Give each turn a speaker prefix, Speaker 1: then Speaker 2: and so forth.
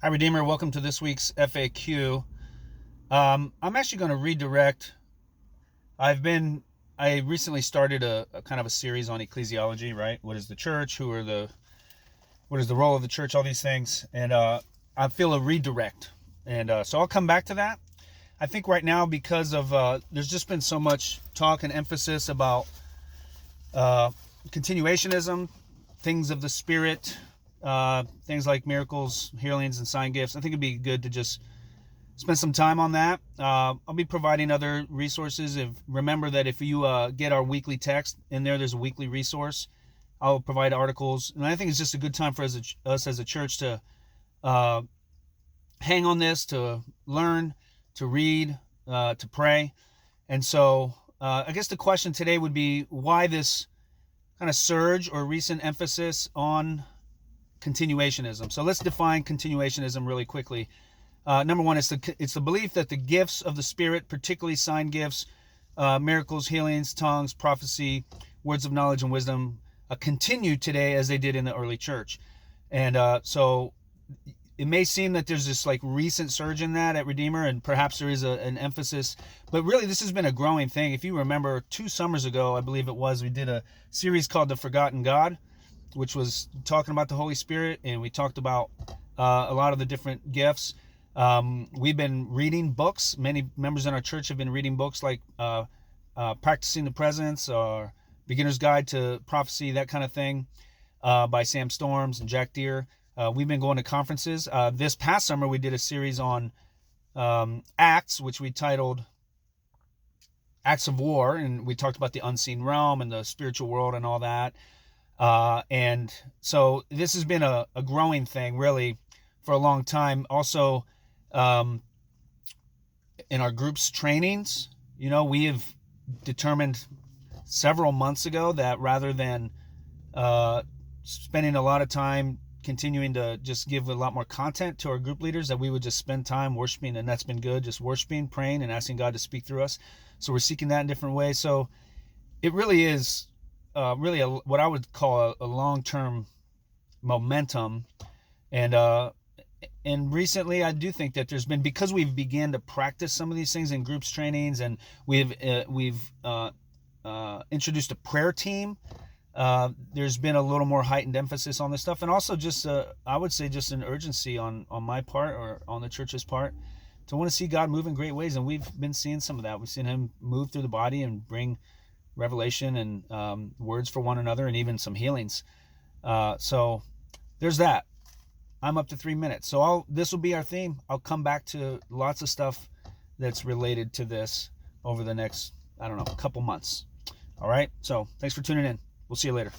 Speaker 1: Hi, Redeemer. Welcome to this week's FAQ. I'm actually going to redirect. I've been. I recently started a kind of a series on ecclesiology. Right? What is the church? What is the role of the church? All these things, and I feel a redirect, and so I'll come back to that. I think right now because of there's just been so much talk and emphasis about uh, continuationism, things of the spirit, things like miracles, healings, and sign gifts. I think it'd be good to just spend some time on that. I'll be providing other resources. Remember that if you get our weekly text in there, there's a weekly resource. I'll provide articles, and I think it's just a good time for us as a church to uh, hang on this, to learn, to read, to pray. And so, I guess the question today would be why this kind of surge or recent emphasis on continuationism. So let's define continuationism really quickly. Number one, it's the belief that the gifts of the Spirit, particularly sign gifts, miracles, healings, tongues, prophecy, words of knowledge, and wisdom, continue today as they did in the early church. And so it may seem that there's this like recent surge in that at Redeemer, and perhaps there is an emphasis, but really this has been a growing thing. If you remember, 2 summers ago, I believe it was, we did a series called The Forgotten God, which was talking about the Holy Spirit, and we talked about a lot of the different gifts. We've been reading books. Many members in our church have been reading books like Practicing the Presence or Beginner's Guide to Prophecy, that kind of thing, by Sam Storms and Jack Deere. We've been going to conferences. This past summer, we did a series on Acts, which we titled Acts of War, and we talked about the unseen realm and the spiritual world and all that. And so this has been a growing thing, really, for a long time. Also, in our group's trainings, we have determined several months ago that rather than spending a lot of time continuing to just give a lot more content to our group leaders, that we would just spend time worshiping, and that's been good, just worshiping, praying, and asking God to speak through us. So we're seeking that in different ways. So it really is really what I would call a long-term momentum. And recently I do think that there's been, because we've began to practice some of these things in groups trainings, and we've introduced a prayer team. There's been a little more heightened emphasis on this stuff, and also just I would say just an urgency on my part or on the church's part to want to see God move in great ways, and we've been seeing some of that. We've seen Him move through the body and bring revelation and words for one another, and even some healings. So there's that. I'm up to 3 minutes, so this will be our theme. I'll come back to lots of stuff that's related to this over the next, I don't know, couple months. All right, so thanks for tuning in. We'll see you later.